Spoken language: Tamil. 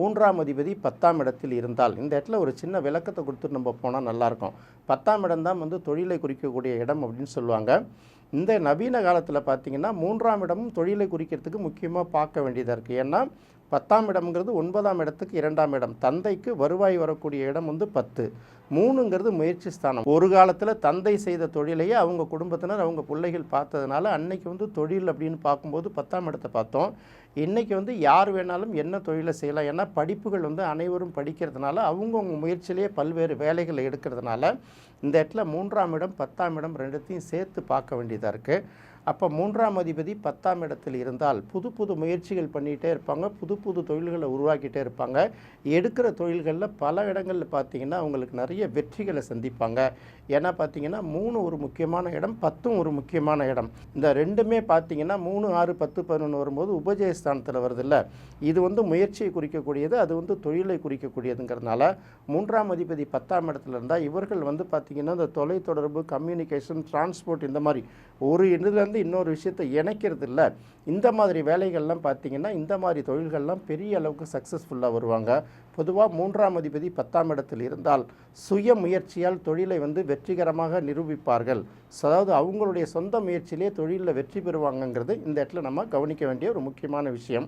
மூன்றாம் அதிபதி 10ஆம் இடத்தில் இருந்தால், இந்த இடத்துல ஒரு சின்ன விளக்கத்தை கொடுத்துட்டு நம்ம போனால் நல்லாயிருக்கும். 10ஆம் இடம் தான் வந்து தொழிலை குறிக்கக்கூடிய இடம் அப்படின்னு சொல்லுவாங்க. இந்த நவீன காலத்தில் பார்த்தீங்கன்னா 3ஆம் இடமும் தொழிலை குறிக்கிறதுக்கு முக்கியமாக பார்க்க வேண்டியதாக இருக்குது. ஏன்னா 10ஆம் இடம்ங்கிறது 9ஆம் இடத்துக்கு 2ஆம் இடம். தந்தைக்கு வருவாய் வரக்கூடிய இடம் வந்து 10. 3ங்கிறது முயற்சி ஸ்தானம். ஒரு காலத்தில் தந்தை செய்த தொழிலையே அவங்க குடும்பத்தினர் அவங்க பிள்ளைகள் பார்த்ததுனால அன்னைக்கு வந்து தொழில் அப்படின்னு பார்க்கும்போது 10ஆம் இடத்தை பார்த்தோம். இன்றைக்கி வந்து யார் வேணாலும் என்ன தொழிலை செய்யலாம். ஏன்னா படிப்புகள் வந்து அனைவரும் படிக்கிறதுனால அவங்கவுங்க முயற்சியிலேயே பல்வேறு வேலைகளை எடுக்கிறதுனால இந்த இடத்துல 3ஆம் இடம் 10ஆம் இடம் ரெண்டுத்தையும் சேர்த்து பார்க்க வேண்டியதாக இருக்குது. அப்போ 3ஆம் அதிபதி 10ஆம் இடத்தில் இருந்தால் புது புது முயற்சிகள் பண்ணிகிட்டே இருப்பாங்க, புது புது தொழில்களை உருவாக்கிட்டே இருப்பாங்க. எடுக்கிற தொழில்களில் பல இடங்களில் பார்த்திங்கன்னா அவங்களுக்கு நிறைய வெற்றிகளை சந்திப்பாங்க. ஏன்னா பார்த்திங்கன்னா 3 ஒரு முக்கியமான இடம், 10ம் ஒரு முக்கியமான இடம். இந்த ரெண்டுமே பார்த்திங்கன்னா 3, 6, 10, 11 வரும்போது உபஜயஸ்தானத்தில் வருதில்ல, இது வந்து முயற்சியை குறிக்கக்கூடியது, அது வந்து தொழிலை குறிக்கக்கூடியதுங்கிறதுனால 3ஆம் அதிபதி 10ஆம் இடத்துல இருந்தால் இவர்கள் வந்து பார்த்திங்கன்னா இந்த தொலைத்தொடர்பு, கம்யூனிகேஷன், டிரான்ஸ்போர்ட் இந்த மாதிரி ஒரு இதுலேருந்து இன்னொரு விஷயத்தை இணைக்கிறது இல்லை. இந்த மாதிரி வேலைகள்லாம் பார்த்திங்கன்னா இந்த மாதிரி தொழில்கள்லாம் பெரிய அளவுக்கு சக்ஸஸ்ஃபுல்லாக வருவாங்க. பொதுவாக 3ஆம் அதிபதி 10ஆம் இடத்தில் இருந்தால் சுய முயற்சியால் தொழிலை வந்து வெற்றிகரமாக நிரூபிப்பார்கள். அதாவது அவங்களுடைய சொந்த முயற்சியிலே தொழிலில் வெற்றி பெறுவாங்கங்கிறது இந்த இடத்துல நம்ம கவனிக்க வேண்டிய ஒரு முக்கியமான விஷயம்.